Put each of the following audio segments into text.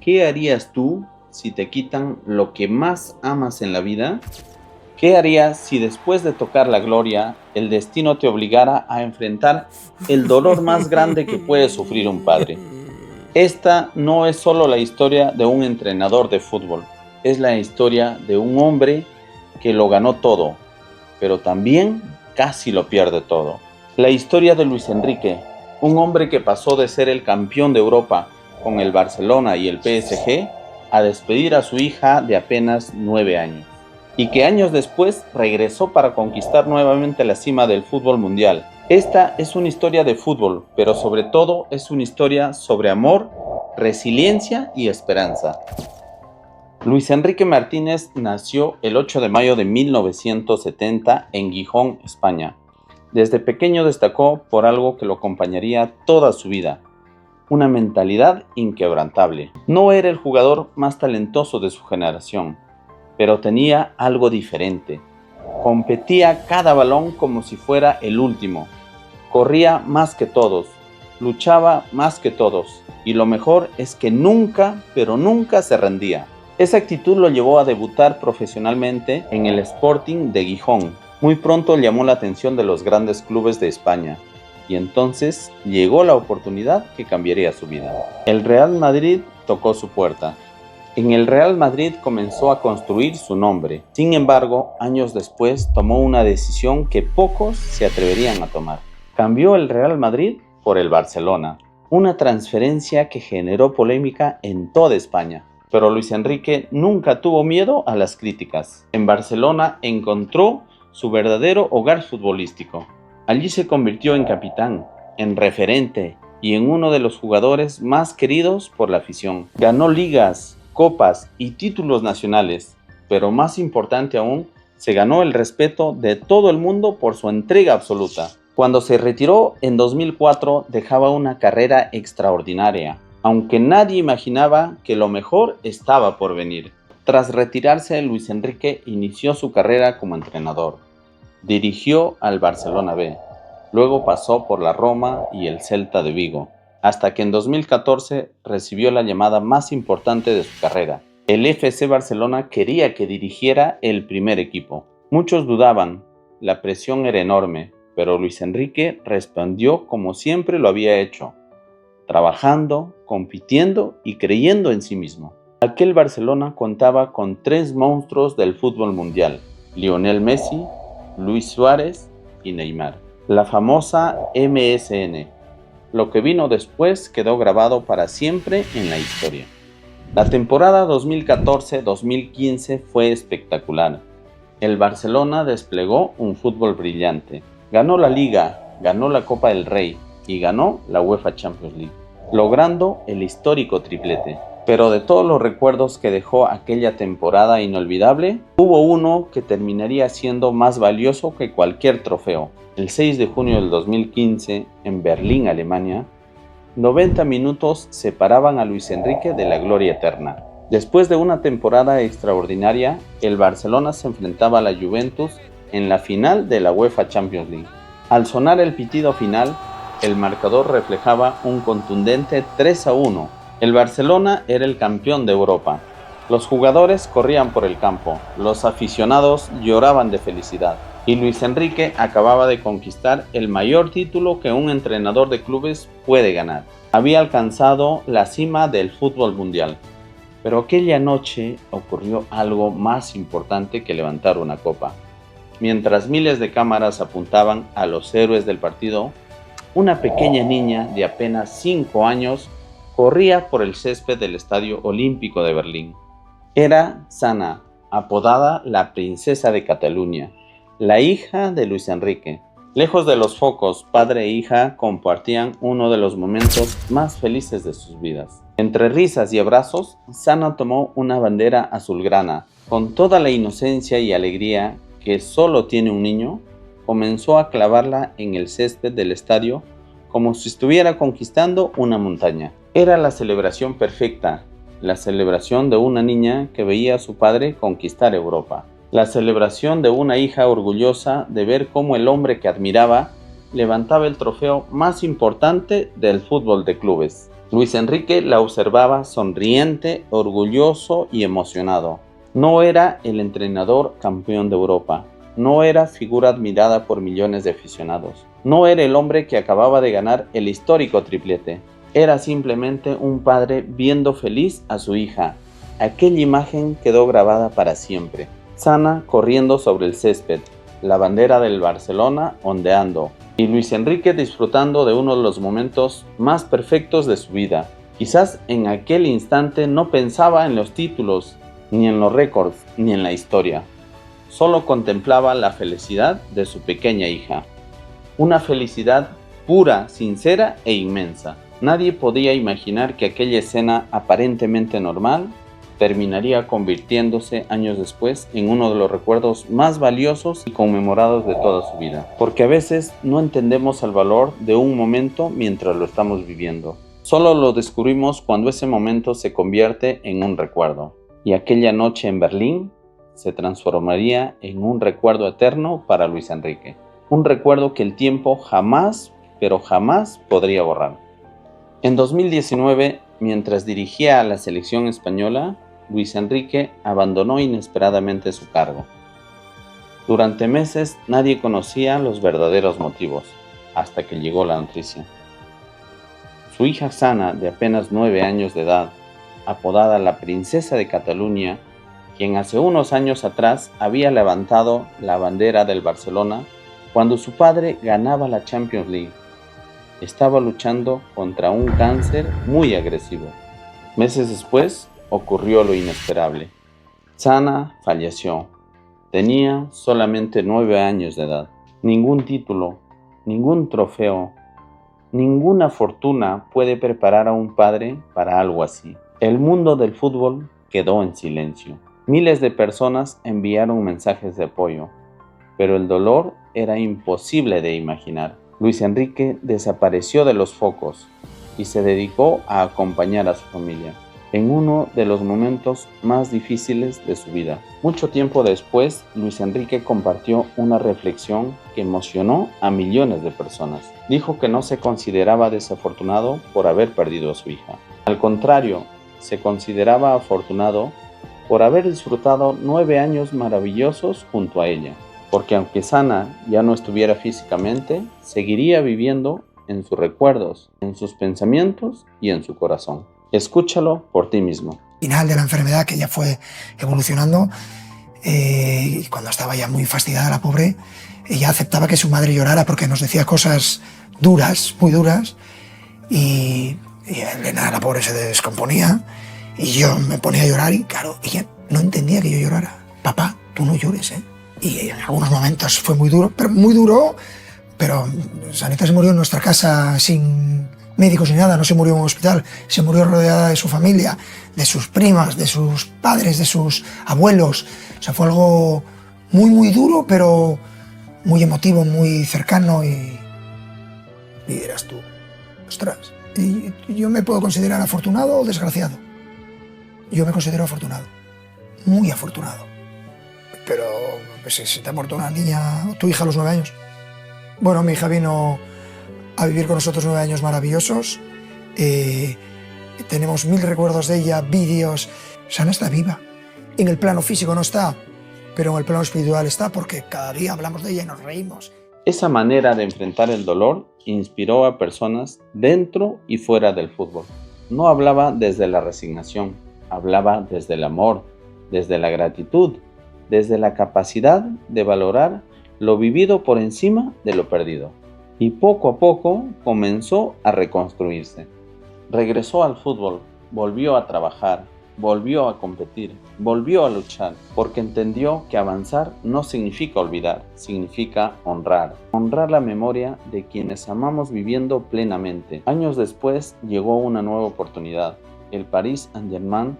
¿Qué harías tú si te quitan lo que más amas en la vida? ¿Qué harías si después de tocar la gloria, el destino te obligara a enfrentar el dolor más grande que puede sufrir un padre? Esta no es solo la historia de un entrenador de fútbol, es la historia de un hombre que lo ganó todo, pero también casi lo pierde todo. La historia de Luis Enrique, un hombre que pasó de ser el campeón de Europa con el Barcelona y el PSG a despedir a su hija de apenas 9 años, y que años después regresó para conquistar nuevamente la cima del fútbol mundial. Esta es una historia de fútbol, pero sobre todo es una historia sobre amor, resiliencia y esperanza. Luis Enrique Martínez nació el 8 de mayo de 1970 en Gijón, España. Desde pequeño destacó por algo que lo acompañaría toda su vida: una mentalidad inquebrantable. No era el jugador más talentoso de su generación, pero tenía algo diferente. Competía cada balón como si fuera el último. Corría más que todos, luchaba más que todos, y lo mejor es que nunca, pero nunca se rendía. Esa actitud lo llevó a debutar profesionalmente en el Sporting de Gijón. Muy pronto llamó la atención de los grandes clubes de España, y entonces llegó la oportunidad que cambiaría su vida. El Real Madrid tocó su puerta. En el Real Madrid comenzó a construir su nombre. Sin embargo, años después tomó una decisión que pocos se atreverían a tomar. Cambió el Real Madrid por el Barcelona, una transferencia que generó polémica en toda España. Pero Luis Enrique nunca tuvo miedo a las críticas. En Barcelona encontró su verdadero hogar futbolístico. Allí se convirtió en capitán, en referente y en uno de los jugadores más queridos por la afición. Ganó ligas, copas y títulos nacionales, pero más importante aún, se ganó el respeto de todo el mundo por su entrega absoluta. Cuando se retiró en 2004 dejaba una carrera extraordinaria, aunque nadie imaginaba que lo mejor estaba por venir. Tras retirarse, Luis Enrique inició su carrera como entrenador. Dirigió al Barcelona B, luego pasó por la Roma y el Celta de Vigo, hasta que en 2014 recibió la llamada más importante de su carrera. El FC Barcelona quería que dirigiera el primer equipo. Muchos dudaban, la presión era enorme, pero Luis Enrique respondió como siempre lo había hecho: trabajando, compitiendo y creyendo en sí mismo. Aquel Barcelona contaba con 3 monstruos del fútbol mundial: Lionel Messi, Luis Suárez y Neymar. La famosa MSN. Lo que vino después quedó grabado para siempre en la historia. La temporada 2014-2015 fue espectacular. El Barcelona desplegó un fútbol brillante. Ganó la Liga, ganó la Copa del Rey y ganó la UEFA Champions League, logrando el histórico triplete. Pero de todos los recuerdos que dejó aquella temporada inolvidable, hubo uno que terminaría siendo más valioso que cualquier trofeo. El 6 de junio del 2015, en Berlín, Alemania, 90 minutos separaban a Luis Enrique de la gloria eterna. Después de una temporada extraordinaria, el Barcelona se enfrentaba a la Juventus en la final de la UEFA Champions League. Al sonar el pitido final, el marcador reflejaba un contundente 3-1. El Barcelona era el campeón de Europa. Los jugadores corrían por el campo, los aficionados lloraban de felicidad, y Luis Enrique acababa de conquistar el mayor título que un entrenador de clubes puede ganar. Había alcanzado la cima del fútbol mundial. Pero aquella noche ocurrió algo más importante que levantar una copa. Mientras miles de cámaras apuntaban a los héroes del partido, una pequeña niña de apenas 5 años corría por el césped del Estadio Olímpico de Berlín. Era Sana, apodada la Princesa de Cataluña, la hija de Luis Enrique. Lejos de los focos, padre e hija compartían uno de los momentos más felices de sus vidas. Entre risas y abrazos, Sana tomó una bandera azulgrana. Con toda la inocencia y alegría que solo tiene un niño, comenzó a clavarla en el césped del estadio como si estuviera conquistando una montaña. Era la celebración perfecta, la celebración de una niña que veía a su padre conquistar Europa. La celebración de una hija orgullosa de ver cómo el hombre que admiraba levantaba el trofeo más importante del fútbol de clubes. Luis Enrique la observaba sonriente, orgulloso y emocionado. No era el entrenador campeón de Europa, no era figura admirada por millones de aficionados, no era el hombre que acababa de ganar el histórico triplete. Era simplemente un padre viendo feliz a su hija. Aquella imagen quedó grabada para siempre. Sana corriendo sobre el césped, la bandera del Barcelona ondeando, y Luis Enrique disfrutando de uno de los momentos más perfectos de su vida. Quizás en aquel instante no pensaba en los títulos, ni en los récords, ni en la historia. Solo contemplaba la felicidad de su pequeña hija. Una felicidad pura, sincera e inmensa. Nadie podía imaginar que aquella escena aparentemente normal terminaría convirtiéndose años después en uno de los recuerdos más valiosos y conmemorados de toda su vida. Porque a veces no entendemos el valor de un momento mientras lo estamos viviendo. Solo lo descubrimos cuando ese momento se convierte en un recuerdo. Y aquella noche en Berlín se transformaría en un recuerdo eterno para Luis Enrique. Un recuerdo que el tiempo jamás, pero jamás podría borrar. En 2019, mientras dirigía a la selección española, Luis Enrique abandonó inesperadamente su cargo. Durante meses nadie conocía los verdaderos motivos, hasta que llegó la noticia. Su hija Sana, de apenas 9 años de edad, apodada la Princesa de Cataluña, quien hace unos años atrás había levantado la bandera del Barcelona cuando su padre ganaba la Champions League, estaba luchando contra un cáncer muy agresivo. Meses después ocurrió lo inesperable. Sana falleció. Tenía solamente 9 años de edad. Ningún título, ningún trofeo, ninguna fortuna puede preparar a un padre para algo así. El mundo del fútbol quedó en silencio. Miles de personas enviaron mensajes de apoyo, pero el dolor era imposible de imaginar. Luis Enrique desapareció de los focos y se dedicó a acompañar a su familia en uno de los momentos más difíciles de su vida. Mucho tiempo después, Luis Enrique compartió una reflexión que emocionó a millones de personas. Dijo que no se consideraba desafortunado por haber perdido a su hija. Al contrario, se consideraba afortunado por haber disfrutado 9 años maravillosos junto a ella. Porque aunque Sana ya no estuviera físicamente, seguiría viviendo en sus recuerdos, en sus pensamientos y en su corazón. Escúchalo por ti mismo. Final de la enfermedad, que ya fue evolucionando, y cuando estaba ya muy fastidiada la pobre, ella aceptaba que su madre llorara porque nos decía cosas duras, muy duras, y Elena, la pobre, se descomponía y yo me ponía a llorar y claro, ella no entendía que yo llorara. Papá, tú no llores, ¿eh? Y en algunos momentos fue muy duro, pero Sanita se murió en nuestra casa sin médicos ni nada, no se murió en un hospital, se murió rodeada de su familia, de sus primas, de sus padres, de sus abuelos. O sea, fue algo muy, muy duro, pero muy emotivo, muy cercano y dirás tú, ostras, ¿y yo me puedo considerar afortunado o desgraciado? Yo me considero afortunado, muy afortunado. Pero pues, si te ha muerto una niña, tu hija a los 9 años. Bueno, mi hija vino a vivir con nosotros 9 años maravillosos. Tenemos 1000 recuerdos de ella, vídeos. Sana está viva. En el plano físico no está, pero en el plano espiritual está, porque cada día hablamos de ella y nos reímos. Esa manera de enfrentar el dolor inspiró a personas dentro y fuera del fútbol. No hablaba desde la resignación, hablaba desde el amor, desde la gratitud, desde la capacidad de valorar lo vivido por encima de lo perdido. Y poco a poco comenzó a reconstruirse. Regresó al fútbol, volvió a trabajar, volvió a competir, volvió a luchar, porque entendió que avanzar no significa olvidar, significa honrar. Honrar la memoria de quienes amamos viviendo plenamente. Años después llegó una nueva oportunidad, el Paris Saint-Germain,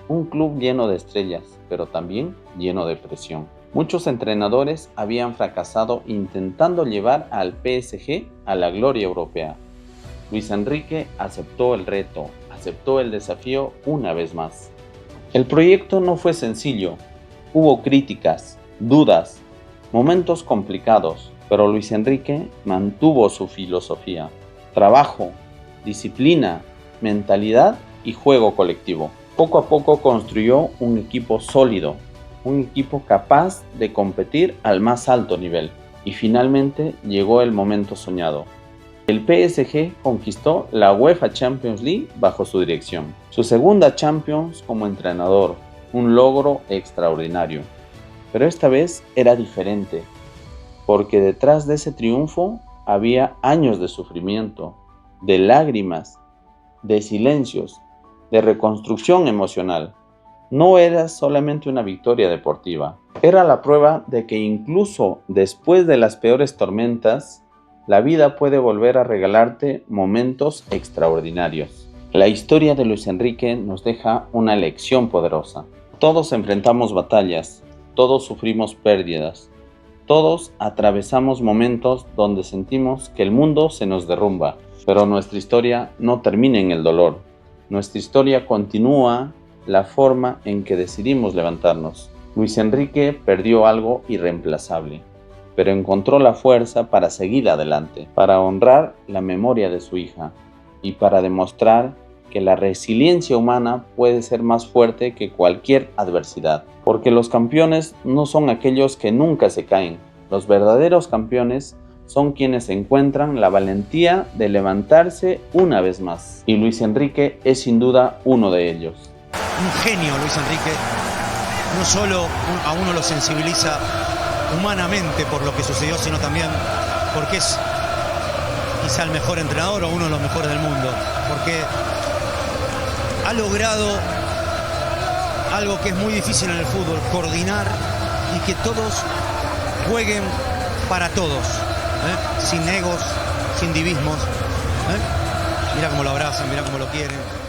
un club lleno de estrellas, pero también lleno de presión. Muchos entrenadores habían fracasado intentando llevar al PSG a la gloria europea. Luis Enrique aceptó el reto, aceptó el desafío una vez más. El proyecto no fue sencillo, hubo críticas, dudas, momentos complicados, pero Luis Enrique mantuvo su filosofía: trabajo, disciplina, mentalidad y juego colectivo. Poco a poco construyó un equipo sólido, un equipo capaz de competir al más alto nivel. Y finalmente llegó el momento soñado. El PSG conquistó la UEFA Champions League bajo su dirección. Su segunda Champions como entrenador, un logro extraordinario. Pero esta vez era diferente, porque detrás de ese triunfo había años de sufrimiento, de lágrimas, de silencios, de reconstrucción emocional. No era solamente una victoria deportiva, era la prueba de que incluso después de las peores tormentas, la vida puede volver a regalarte momentos extraordinarios. La historia de Luis Enrique nos deja una lección poderosa. Todos enfrentamos batallas, todos sufrimos pérdidas, todos atravesamos momentos donde sentimos que el mundo se nos derrumba, pero nuestra historia no termina en el dolor. Nuestra historia continúa la forma en que decidimos levantarnos. Luis Enrique perdió algo irreemplazable, pero encontró la fuerza para seguir adelante, para honrar la memoria de su hija y para demostrar que la resiliencia humana puede ser más fuerte que cualquier adversidad. Porque los campeones no son aquellos que nunca se caen. Los verdaderos campeones son quienes encuentran la valentía de levantarse una vez más. Y Luis Enrique es sin duda uno de ellos. Un genio, Luis Enrique. No solo a uno lo sensibiliza humanamente por lo que sucedió, sino también porque es quizá el mejor entrenador o uno de los mejores del mundo. Porque ha logrado algo que es muy difícil en el fútbol, coordinar y que todos jueguen para todos, sin egos, sin divismos. Mira cómo lo abrazan, mira cómo lo quieren.